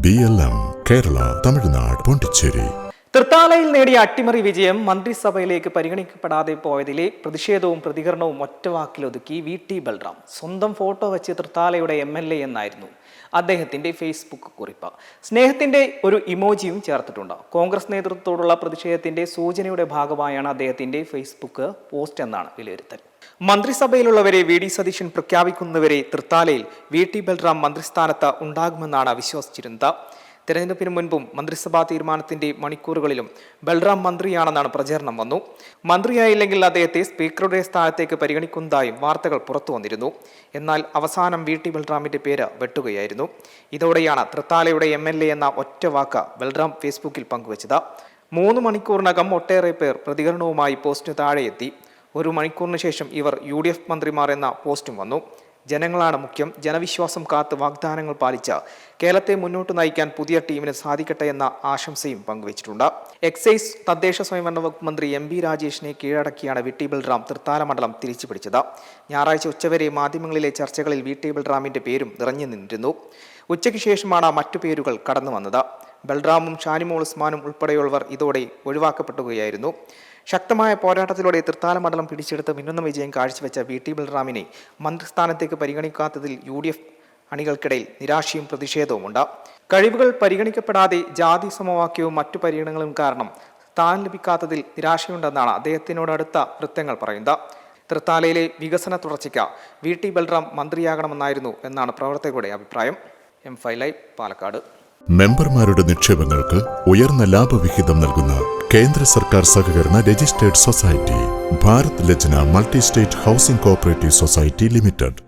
BLM, Kerala, Tamil Nadu, Pondicherry. തൃത്താലയിൽ നേടിയ അട്ടിമറി വിജയം മന്ത്രിസഭയിലേക്ക് പരിഗണിക്കപ്പെടാതെ പോയതിലെ പ്രതിഷേധവും പ്രതികരണവും ഒറ്റവാക്കിലൊതുക്കി VT ബൽറാം. സ്വന്തം ഫോട്ടോ വെച്ച് തൃത്താലയുടെ MLA എന്നായിരുന്നു അദ്ദേഹത്തിന്റെ ഫേസ്ബുക്ക് കുറിപ്പ്. സ്നേഹത്തിന്റെ ഒരു ഇമോജിയും ചേർത്തിട്ടുണ്ട്. കോൺഗ്രസ് നേതൃത്വത്തോടുള്ള പ്രതിഷേധത്തിന്റെ സൂചനയുടെ ഭാഗമായാണ് അദ്ദേഹത്തിന്റെ ഫേസ്ബുക്ക് പോസ്റ്റ് എന്നാണ് വിലയിരുത്തൽ. മന്ത്രിസഭയിലുള്ളവരെ VD സതീശൻ പ്രഖ്യാപിക്കുന്നവരെ തൃത്താലയിൽ VT ബൽറാം മന്ത്രിസ്ഥാനത്ത് ഉണ്ടാകുമെന്നാണ് വിശ്വസിച്ചിരുന്നത്. തെരഞ്ഞെടുപ്പിന് മുൻപും മന്ത്രിസഭാ തീരുമാനത്തിന്റെ മണിക്കൂറുകളിലും ബൽറാം മന്ത്രിയാണെന്നാണ് പ്രചാരണം വന്നു. മന്ത്രിയായില്ലെങ്കിൽ അദ്ദേഹത്തെ സ്പീക്കറുടെ സ്ഥാനത്തേക്ക് പരിഗണിക്കുന്നതായും വാർത്തകൾ പുറത്തു വന്നിരുന്നു. എന്നാൽ അവസാനം VT ബൽറാമിന്റെ പേര് വെട്ടുകയായിരുന്നു. ഇതോടെയാണ് തൃത്താലയുടെ MLA എന്ന ഒറ്റ വാക്ക് ബൽറാം ഫേസ്ബുക്കിൽ പങ്കുവച്ചത്. 3 മണിക്കൂറിനകം ഒട്ടേറെ പേർ പ്രതികരണവുമായി പോസ്റ്റിന് താഴെയെത്തി. 1 മണിക്കൂറിന് ശേഷം ഇവർ UDF മന്ത്രിമാർ എന്ന പോസ്റ്റും വന്നു. ജനങ്ങളാണ് മുഖ്യം, ജനവിശ്വാസം കാത്ത് വാഗ്ദാനങ്ങൾ പാലിച്ച് കേരളത്തെ മുന്നോട്ട് നയിക്കാൻ പുതിയ ടീമിന് സാധിക്കട്ടെ എന്ന ആശംസയും പങ്കുവച്ചിട്ടുണ്ട്. എക്സൈസ് തദ്ദേശ സ്വയംഭരണ വകുപ്പ് മന്ത്രി MB രാജേഷിനെ കീഴടക്കിയാണ് VT ബൽറാം തൃത്താല മണ്ഡലം തിരിച്ചുപിടിച്ചത്. ഞായറാഴ്ച ഉച്ചവരെ മാധ്യമങ്ങളിലെ ചർച്ചകളിൽ VT ബൽറാമിന്റെ പേരും നിറഞ്ഞു നിന്നിരുന്നു. ഉച്ചയ്ക്ക് ശേഷമാണ് മറ്റു പേരുകൾ കടന്നു വന്നത്. ബൽറാമും ഷാനിമോൾ ഉസ്മാനും ഉൾപ്പെടെയുള്ളവർ ഇതോടെ ഒഴിവാക്കപ്പെടുകയായിരുന്നു. ശക്തമായ പോരാട്ടത്തിലൂടെ തൃത്താല മണ്ഡലം പിടിച്ചെടുത്ത് മിന്നുന്ന വിജയം കാഴ്ചവെച്ച VT ബൽറാമിനെ മന്ത്രിസ്ഥാനത്തേക്ക് പരിഗണിക്കാത്തതിൽ UDF അണികൾക്കിടയിൽ നിരാശയും പ്രതിഷേധവുമുണ്ട്. കഴിവുകൾ പരിഗണിക്കപ്പെടാതെ ജാതി സമവാക്യവും മറ്റു പരിഗണനകളും കാരണം സ്ഥാനം ലഭിക്കാത്തതിൽ നിരാശയുണ്ടെന്നാണ് അദ്ദേഹത്തിനോടടുത്ത വൃത്തങ്ങൾ പറയുന്നത്. തൃത്താലയിലെ വികസന തുടർച്ചയ്ക്ക് VT ബൽറാം മന്ത്രിയാകണമെന്നായിരുന്നു എന്നാണ് പ്രവർത്തകരുടെ അഭിപ്രായം. M5 live, Palakkad. മെമ്പർമാരുടെ നിക്ഷേപങ്ങൾക്ക് ഉയർന്ന ലാഭവിഹിതം നൽകുന്ന കേന്ദ്ര സർക്കാർ സഹകരണ registered society Bharat Lajna multi state housing cooperative society limited.